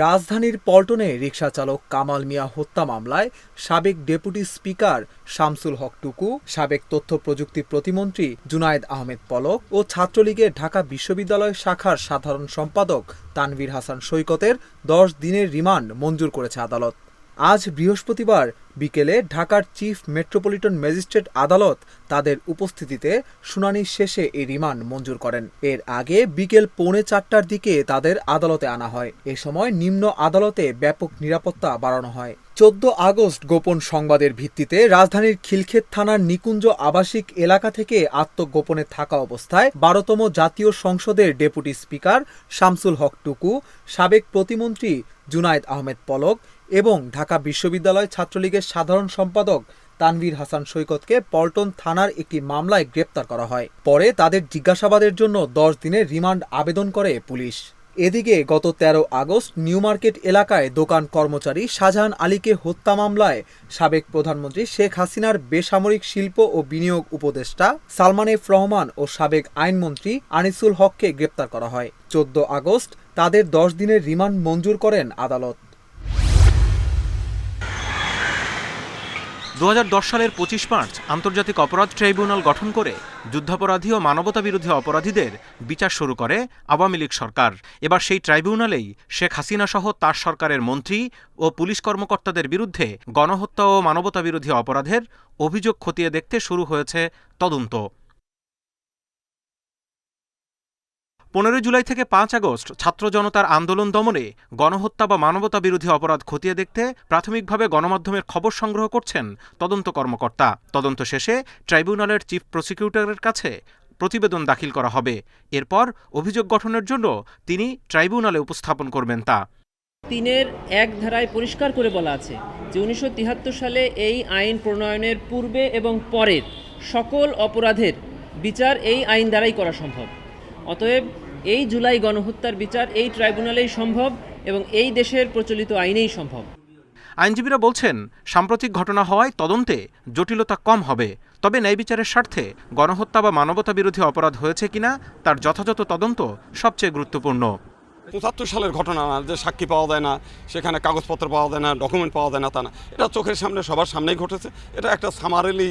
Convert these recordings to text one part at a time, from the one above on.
রাজধানীর পল্টনে রিকশাচালক কামাল মিয়া হত্যা মামলায় সাবেক ডেপুটি স্পিকার শামসুল হক টুকু, সাবেক তথ্য প্রযুক্তি প্রতিমন্ত্রী জুনায়েদ আহমেদ পলক ও ছাত্রলীগের ঢাকা বিশ্ববিদ্যালয় শাখার সাধারণ সম্পাদক তানভীর হাসান সৈকতের 10 দিনের রিমান্ড মঞ্জুর করেছে আদালত। আজ বৃহস্পতিবার বিকেলে ঢাকার চিফ মেট্রোপলিটন ম্যাজিস্ট্রেট আদালত তাদের উপস্থিতিতে শুনানি শেষে এই রিমান্ড মঞ্জুর করেন। এর আগে বিকেল 3:45টার দিকে তাদের আদালতে আনা হয়। এ সময় নিম্ন আদালতে ব্যাপক নিরাপত্তা বাড়ানো হয়। 14 আগস্ট গোপন সংবাদের ভিত্তিতে রাজধানীর খিলক্ষেত থানার নিকুঞ্জ আবাসিক এলাকা থেকে আত্মগোপনে থাকা অবস্থায় 12তম জাতীয় সংসদের ডেপুটি স্পিকার শামসুল হক টুকু, সাবেক প্রতিমন্ত্রী জুনায়েদ আহমেদ পলক এবং ঢাকা বিশ্ববিদ্যালয় ছাত্রলীগের সাধারণ সম্পাদক তানভীর হাসান সৈকতকে পল্টন থানার একটি মামলায় গ্রেপ্তার করা হয়। পরে তাদের জিজ্ঞাসাবাদের জন্য 10 দিনের রিমান্ড আবেদন করে পুলিশ। এদিকে গত 13 আগস্ট নিউ মার্কেট এলাকায় দোকান কর্মচারী শাহজাহান আলীকে হত্যা মামলায় সাবেক প্রধানমন্ত্রী শেখ হাসিনার বেসামরিক শিল্প ও বিনিয়োগ উপদেষ্টা সালমান এফ রহমান ও সাবেক আইনমন্ত্রী আনিসুল হককে গ্রেপ্তার করা হয়। 14 আগস্ট তাদের 10 দিনের রিমান্ড মঞ্জুর করেন আদালত। 2010 সালের 25 মার্চ আন্তর্জাতিক অপরাধ ট্রাইব্যুনাল গঠন করে যুদ্ধাপরাধী ও মানবতাবিরোধী অপরাধীদের বিচার শুরু করে আওয়ামী লীগ সরকার। এবার সেই ট্রাইব্যুনালেই শেখ হাসিনা সহ তার সরকারের মন্ত্রী ও পুলিশ কর্মকর্তাদের বিরুদ্ধে গণহত্যা ও মানবতাবিরোধী অপরাধের অভিযোগ খতিয়ে দেখতে শুরু হয়েছে তদন্ত। 15 জুলাই থেকে 5 আগস্ট ছাত্র জনতার আন্দোলন দমনে গণহত্যা বা মানবতাবিরোধী অপরাধ খতিয়ে দেখতে প্রাথমিকভাবে গণমাধ্যমের খবর সংগ্রহ করছেন তদন্ত কর্মকর্তা। তদন্ত শেষে ট্রাইব্যুনালের চিফ প্রসিকিউটরের কাছে প্রতিবেদন দাখিল করা হবে। এরপর অভিযোগ গঠনের জন্য তিনি ট্রাইব্যুনালে উপস্থাপন করবেন তা। 3-এর 1 ধারায় পরিষ্কার করে বলা আছে যে 1973 সালে এই আইন প্রণয়নের পূর্বে এবং পরের সকল অপরাধের বিচার এই আইন দ্বারাই করা সম্ভব। অতএব এই জুলাই গণহত্যার বিচার এই ট্রাইব্যুনালেই সম্ভব এবং এই দেশের প্রচলিত আইনেই সম্ভব। আইনজীবীরা বলছেন, সাম্প্রতিক ঘটনা হওয়ায় তদন্তে জটিলতা কম হবে। তবে ন্যায় বিচারের স্বার্থে গণহত্যা বা মানবতাবিরোধী অপরাধ হয়েছে কিনা তার যথাযথ তদন্ত সবচেয়ে গুরুত্বপূর্ণ। 75 সালের ঘটনা না যে সাক্ষী পাওয়া যায় না, সেখানে কাগজপত্র পাওয়া যায় না, ডকুমেন্ট পাওয়া যায় না, তা না। এটা চোখের সামনে সবার সামনেই ঘটেছে। এটা একটা সামারিলি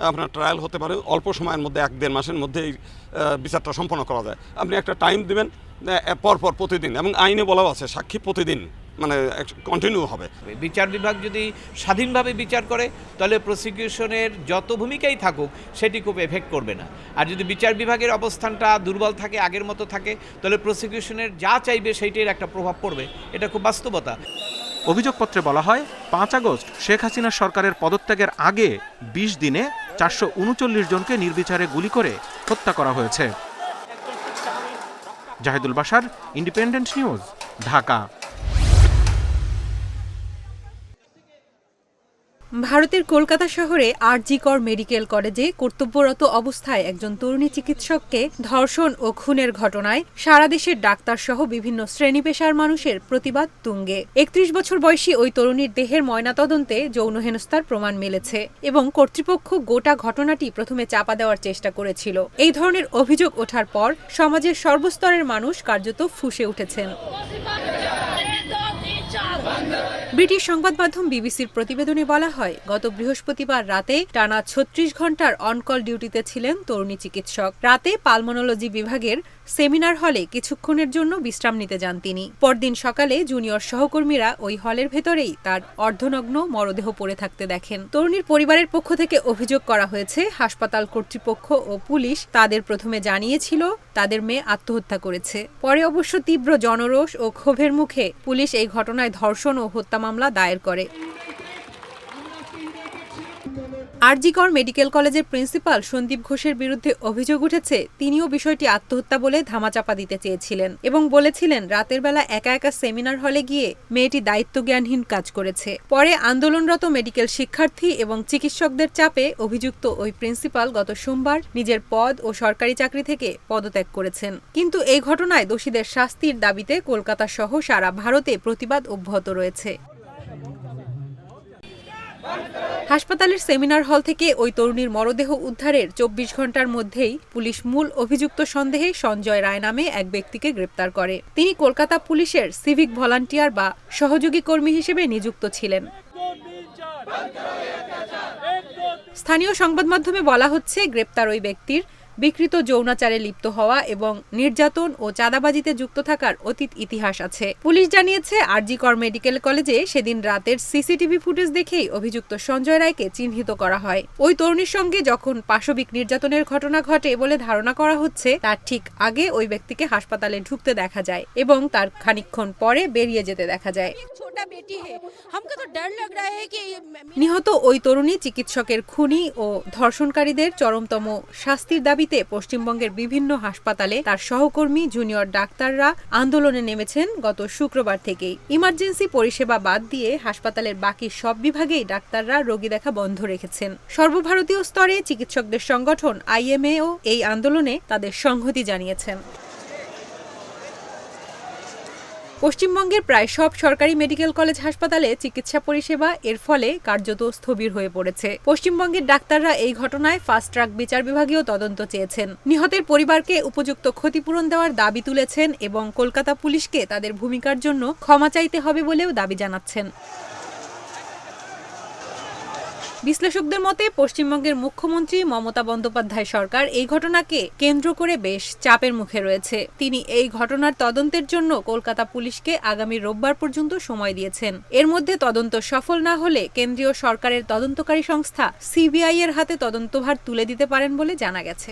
আপনার ট্রায়াল হতে পারে, অল্প সময়ের মধ্যে 1-1.5 মাসের মধ্যে এই বিচারটা সম্পন্ন করা যায়। আপনি একটা টাইম দিবেন পরপর প্রতিদিন, এবং আইনে বলাও আছে সাক্ষী প্রতিদিন মানে কন্টিনিউ হবে। বিচার বিভাগ যদি স্বাধীনভাবে বিচার করে তাহলে প্রসিকিউশনের যত ভূমিকাই থাকুক সেটি খুব এফেক্ট করবে না। আর যদি বিচার বিভাগের অবস্থানটা দুর্বল থাকে, আগের মতো থাকে, তাহলে প্রসিকিউশনের যা চাইবে সেইটির একটা প্রভাব পড়বে। এটা খুব বাস্তবতা। অভিযোগপত্রে বলা হয় 5 আগস্ট শেখ হাসিনা সরকারের পদত্যাগের আগে 20 দিনে 439 জনকে নির্বিচারে গুলি করে হত্যা করা হয়েছে। Zahidul Bashar, independent news, Dhaka. ভারতের কলকাতা শহরে আর.জি. কর মেডিকেল কলেজে কর্তব্যরত অবস্থায় একজন তরুণী চিকিৎসককে ধর্ষণ ও খুনের ঘটনায় সারা দেশের ডাক্তার সহ বিভিন্ন শ্রেণী পেশার মানুষের প্রতিবাদ তুঙ্গে। 31 বছর বয়সী ওই তরুণীর দেহের ময়নাতদন্তে যৌন হেনস্থার প্রমাণ মিলেছে এবং কর্তৃপক্ষ গোটা ঘটনাটি প্রথমে চাপা দেওয়ার চেষ্টা করেছিল। এই ধরনের অভিযোগ ওঠার পর সমাজের সর্বস্তরের মানুষ কার্যত ফুঁসে উঠেছেন। ব্রিটিশ সংবাদ মাধ্যম বিবিসির প্রতিবেদনে বলা হয়, গত বৃহস্পতিবার রাতে টানা 36 ঘন্টার অনকল ডিউটিতে ছিলেন তরুণী চিকিৎসক। রাতে পালমোনোলজি বিভাগের সেমিনার হলে কিছুক্ষণের জন্য বিশ্রাম নিতে যান তিনি। পরদিন সকালে জুনিয়র সহকর্মীরা ওই হলের ভেতরেই তার অর্ধনগ্ন মরদেহ পড়ে থাকতে দেখেন। তরুণীর পরিবারের পক্ষ থেকে অভিযোগ করা হয়েছে, হাসপাতাল কর্তৃপক্ষ ও পুলিশ তাদের প্রথমে জানিয়েছিল তাদের মেয়ে আত্মহত্যা করেছে। পরে অবশ্য তীব্র জনরোষ ও ক্ষোভের মুখে পুলিশ এই ঘটনায় ধর্ষণ ও হত্যা মামলা দায়ের করে। আর.জি. কর মেডিকেল কলেজের প্রিন্সিপাল সন্দীপ ঘোষের বিরুদ্ধে অভিযোগ উঠেছে, তিনিও বিষয়টি আত্মহত্যা বলে ধামাচাপা দিতে চেয়েছিলেন এবং বলেছিলেন রাতের বেলা একা একা সেমিনার হলে গিয়ে মেয়েটি দায়িত্বজ্ঞানহীন কাজ করেছে। পরে আন্দোলনরত মেডিকেল শিক্ষার্থী এবং চিকিৎসকদের চাপে অভিযুক্ত ওই প্রিন্সিপাল গত সোমবার নিজের পদ ও সরকারি চাকরি থেকে পদত্যাগ করেছেন। কিন্তু এই ঘটনায় দোষীদের শাস্তির দাবিতে কলকাতা সহ সারা ভারতে প্রতিবাদ অব্যাহত রয়েছে। হাসপাতালের সেমিনার হল থেকে ওই তরুণীর মরদেহ উদ্ধারের ২৪ ঘন্টার মধ্যেই পুলিশ মূল অভিযুক্ত সন্দেহে সঞ্জয় রায় নামে এক ব্যক্তিকে গ্রেপ্তার করে। তিনি কলকাতা পুলিশের সিভিক ভলান্টিয়ার বা সহযোগী কর্মী হিসেবে নিযুক্ত ছিলেন। স্থানীয় সংবাদ মাধ্যমে বলা হচ্ছে, গ্রেপ্তার ওই ব্যক্তির বিকৃত যৌনাচারে লিপ্ত হওয়া এবং নির্যাতন ও চাঁদাবাজিতে যুক্ত থাকার অতীত ইতিহাস আছে। পুলিশ জানিয়েছে, আরজি কর মেডিকেল কলেজে সেদিন রাতের সিসিটিভি ফুটেজ দেখেই অভিযুক্ত সঞ্জয় রায়কে চিহ্নিত করা হয়। ওই তরুণীর সঙ্গে যখন পাশবিক নির্যাতনের ঘটনা ঘটে বলে ধারণা করা হচ্ছে, তার ঠিক আগে ওই ব্যক্তিকে হাসপাতালে ঢুকতে দেখা যায় এবং তার খানিকক্ষণ পরে বেরিয়ে যেতে দেখা যায়। নিহত ওই তরুণী চিকিৎসকের খুনি ও ধর্ষণকারীদের চরমতম শাস্তির দাবিতে পশ্চিমবঙ্গের বিভিন্ন হাসপাতালে তার সহকর্মী জুনিয়র ডাক্তাররা আন্দোলনে নেমেছেন গত শুক্রবার থেকেই। ইমার্জেন্সি পরিষেবা বাদ দিয়ে হাসপাতালের বাকি সব বিভাগেই ডাক্তাররা রোগী দেখা বন্ধ রেখেছেন। সর্বভারতীয় স্তরে চিকিৎসকদের সংগঠন IMAও এই আন্দোলনে তাদের সংহতি জানিয়েছেন। পশ্চিমবঙ্গের প্রায় সব সরকারি মেডিকেল কলেজ হাসপাতালে চিকিৎসা পরিষেবা এর ফলে কার্যত স্থবির হয়ে পড়েছে। পশ্চিমবঙ্গের ডাক্তাররা এই ঘটনায় ফাস্ট ট্র্যাক বিচার বিভাগীয় তদন্ত চেয়েছেন। নিহতের পরিবারকে উপযুক্ত ক্ষতিপূরণ দেওয়ার দাবি তুলেছেন এবং কলকাতা পুলিশকে তাদের ভূমিকার জন্য ক্ষমা চাইতে হবে বলেও দাবি জানাচ্ছেন। বিশ্লেষকদের মতে, পশ্চিমবঙ্গের মুখ্যমন্ত্রী মমতা বন্দ্যোপাধ্যায় সরকার এই ঘটনাকে কেন্দ্র করে বেশ চাপের মুখে রয়েছে। তিনি এই ঘটনার তদন্তের জন্য কলকাতা পুলিশকে আগামী রোববার পর্যন্ত সময় দিয়েছেন। এর মধ্যে তদন্ত সফল না হলে কেন্দ্রীয় সরকারের তদন্তকারী সংস্থা CBI এর হাতে তদন্তভার তুলে দিতে পারেন বলে জানা গেছে।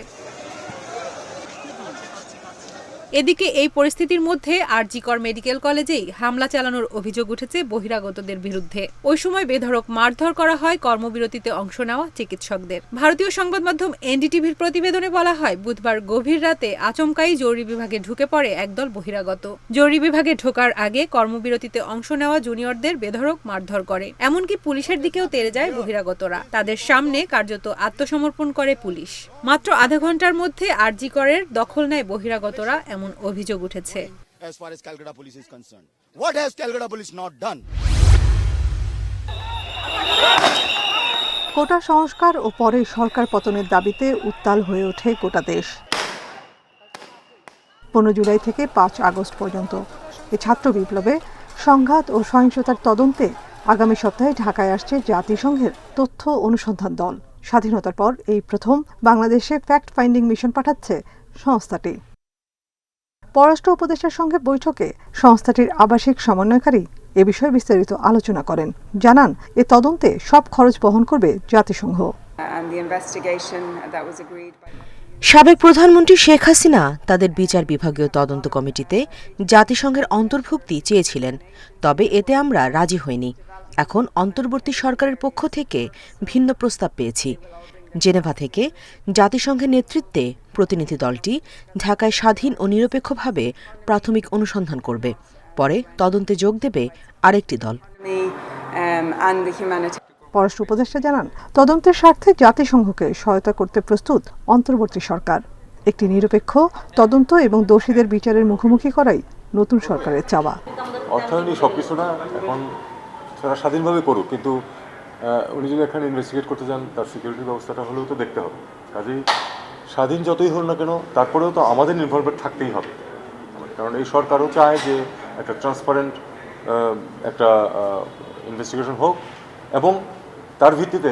এদিকে এই পরিস্থিতির মধ্যে আরজি কর মেডিকেল কলেজেই হামলা চালানোর অভিযোগ উঠেছে বহিরাগতদের বিরুদ্ধে। ওই সময় বেধড়ক মারধর করা হয় কর্মবিরতিতে অংশ নেওয়া চিকিৎসকদের। ভারতীয় সংবাদ মাধ্যম NDTVর প্রতিবেদনে বলা হয়, বুধবার গভীর রাতে আচমকাই জরুরি বিভাগে ঢুকে পড়ে একদল বহিরাগত। জরুরি বিভাগে ঢোকার আগে কর্মবিরতিতে অংশ নেওয়া জুনিয়রদের বেধড়ক মারধর করে। এমনকি পুলিশের দিকেও তেড়ে যায় বহিরাগতরা। তাদের সামনে কার্যত আত্মসমর্পণ করে পুলিশ। মাত্র আধা ঘন্টার মধ্যে আরজি করের দখল নেয় বহিরাগতরা, অভিযোগ উঠেছে। কোটা সংস্কার ও পরে সরকার পতনের দাবিতে উত্তাল হয়ে ওঠে গোটা দেশ। 15 জুলাই থেকে 5 আগস্ট পর্যন্ত এই ছাত্র বিপ্লবে সংঘাত ও সহিংসতার তদন্তে আগামী সপ্তাহে ঢাকায় আসছে জাতিসংঘের তথ্য অনুসন্ধান দল। স্বাধীনতার পর এই প্রথম বাংলাদেশে ফ্যাক্ট ফাইন্ডিং মিশন পাঠাচ্ছে সংস্থাটি। পররাষ্ট্র উপদেষ্টার সঙ্গে বৈঠকে সংস্থাটির আবাসিক সমন্বয়কারী এ বিষয়ে বিস্তারিত আলোচনা করেন। জানান, এ তদন্তে সব খরচ বহন করবে জাতিসংঘ। সাবেক প্রধানমন্ত্রী শেখ হাসিনা তাদের বিচার বিভাগীয় তদন্ত কমিটিতে জাতিসংঘের অন্তর্ভুক্তি চেয়েছিলেন, তবে এতে আমরা রাজি হইনি। এখন অন্তর্বর্তী সরকারের পক্ষ থেকে ভিন্ন প্রস্তাব পেয়েছি। জেনেভা থেকে জাতিসংঘের নেতৃত্বে প্রতিনিধি দলটি ঢাকায় স্বাধীন ও নিরপেক্ষভাবে প্রাথমিক অনুসন্ধান করবে। পরে তদন্তে যোগ দেবে আরেকটি দল। পররাষ্ট্র উপদেষ্টা জানান, তদন্তের স্বার্থে জাতিসংঘকে সহায়তা করতে প্রস্তুত অন্তর্বর্তী সরকার। একটি নিরপেক্ষ তদন্ত এবং দোষীদের বিচারের মুখোমুখি করাই নতুন সরকারের চাওয়া। অর্থায়নই সবকিছু না, এখন তারা স্বাধীনভাবে করুক, কিন্তু উনি যদি এখানে ইনভেস্টিগেট করতে যান, তার সিকিউরিটি ব্যবস্থাটা হলেও তো দেখতে হবে। কাজেই স্বাধীন যতই হোক না কেন, তারপরেও তো আমাদের ইনভলভমেন্ট থাকতেই হবে, কারণ এই সরকারও চায় যে একটা ট্রান্সপারেন্ট একটা ইনভেস্টিগেশন হোক এবং তার ভিত্তিতে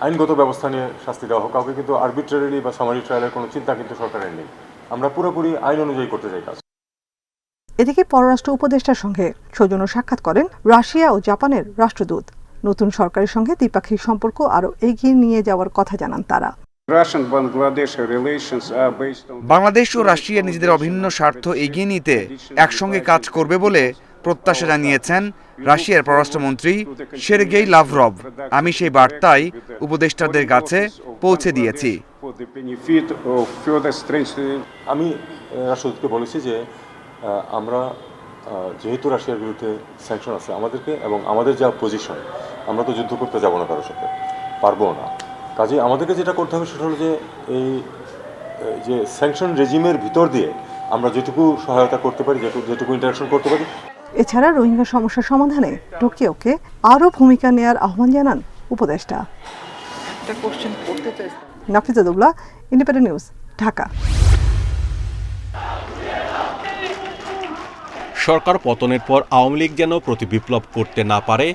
আইনগত ব্যবস্থা নিয়ে শাস্তি দেওয়া হোক। কাউকে কিন্তু আরবিট্রারিলি বা সামারি ট্রায়ালের কোনো চিন্তা কিন্তু সরকারের নেই। আমরা পুরোপুরি আইন অনুযায়ী করতে চাই কাজ। এদিকে পররাষ্ট্র উপদেষ্টার সঙ্গে সৌজন্য সাক্ষাৎ করেন রাশিয়া ও জাপানের রাষ্ট্রদূত। নতুন সরকারের সঙ্গে দ্বিপাক্ষিক সম্পর্ক আরও এগিয়ে নিয়ে যাওয়ার কথা জানান তারা। বাংলাদেশ ও রাশিয়া নিজেদের অভিন্ন স্বার্থ এগিয়ে নিতে একসঙ্গে কাজ করবে বলে প্রত্যাশা জানিয়েছেন রাশিয়ার পররাষ্ট্রমন্ত্রী সের্গেই লাভরভ। আমি সেই বার্তাই উপদেষ্টাদের কাছে পৌঁছে দিয়েছি। আমি রাষ্ট্রদূতকে বলেছি যে আমরা যেহেতু রাশিয়ার বিরুদ্ধে স্যাংশন আছে আমাদেরকে, এবং আমাদের যা পজিশন, আমরা তো যুদ্ধ করতে যাব না কারোর সাথে, পারবো না। কাজে আমাদেরকে যেটা করতে হবে সেটা হলো যে এই যে স্যাংশন রেজিমের ভিতর দিয়ে আমরা যেটুকু সহায়তা করতে পারি, যেটুকু ইন্টারাকশন করতে পারি। এছাড়া রোহিঙ্গা সমস্যা সমাধানে টোকিওকে আরও ভূমিকা নেওয়ার আহ্বান জানান উপদেষ্টা। Nafiza Dubla, Independent news, Dhaka. সরকার পতনের পর আওয়ামী লীগ যেন প্রতিবিপ্লব করতে না পারে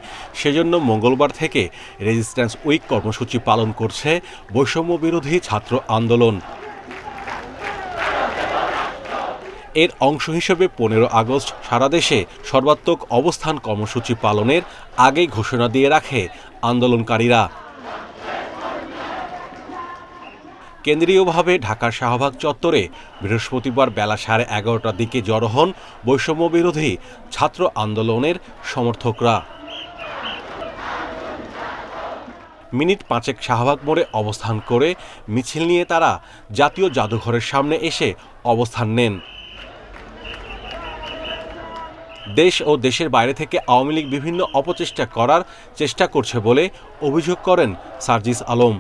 সেজন্য মঙ্গলবার থেকে রেজিস্ট্যান্স উইক কর্মসূচি পালন করছে বৈষম্য বিরোধী ছাত্র আন্দোলন। এর অংশ হিসেবে 15 আগস্ট সারা দেশে সর্বাত্মক অবস্থান কর্মসূচি পালনের আগেই ঘোষণা দিয়ে রাখে আন্দোলনকারীরা। কেন্দ্রীয়ভাবে ঢাকার শাহবাগ চত্বরে বৃহস্পতিবার বেলা 11:30টার দিকে জড়ো হন বৈষম্য বিরোধী ছাত্র আন্দোলনের সমর্থকরা। মিনিট 5 শাহবাগ মোড়ে অবস্থান করে মিছিল নিয়ে তারা জাতীয় জাদুঘরের সামনে এসে অবস্থান নেন। দেশ ও দেশের বাইরে থেকে আওয়ামী লীগ বিভিন্ন অপচেষ্টা করার চেষ্টা করছে বলে অভিযোগ করেন সার্জিস আলম।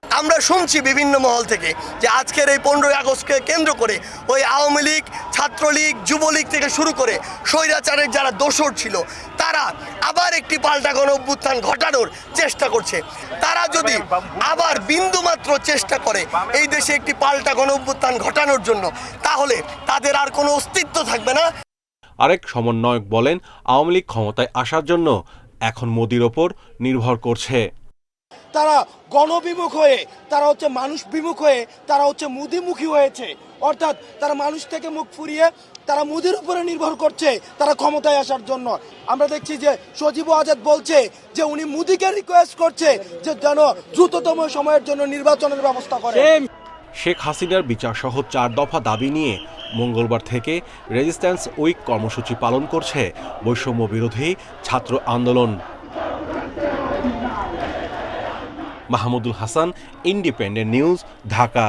আমরা শুনছি বিভিন্ন মহল থেকে যে আজকের এই 15 আগস্টকে কেন্দ্র করে ওই আওয়ামী লীগ, ছাত্রলীগ, যুবলীগ থেকে শুরু করে স্বৈরাচারের যারা দোসর ছিল তারা আবার একটি পাল্টা গণ অভ্যুত্থান ঘটানোর চেষ্টা করছে। তারা যদি আবার বিন্দুমাত্র চেষ্টা করে এই দেশে একটি পাল্টা গণ অভ্যুত্থান ঘটানোর জন্য, তাহলে তাদের আর কোনো অস্তিত্ব থাকবে না। আরেক সমন্বয়ক বলেন, আওয়ামী লীগ ক্ষমতায় আসার জন্য এখন মোদির ওপর নির্ভর করছে। তারা গণবিমুখ হয়ে, তারা হচ্ছে মানুষ বিমুখ হয়ে, তারা হচ্ছে মুদিমুখী হয়েছে। অর্থাৎ তারা মানুষ থেকে মুখ ফুরিয়ে তারা মুদির উপরে নির্ভর করছে তারা ক্ষমতায় আসার জন্য। আমরা দেখছি যে সজীব আজাদ বলছে যে উনি মুদিকে রিকোয়েস্ট করছে যে যেন দ্রুততম সময়ের জন্য নির্বাচনের ব্যবস্থা করে। শেখ হাসিনার বিচার সহ 4 দফা দাবি নিয়ে মঙ্গলবার থেকে রেজিস্ট্যান্স উইক কর্মসূচি পালন করছে বৈষম্য বিরোধী ছাত্র আন্দোলন। Mahmudul Hasan, independent news, Dhaka.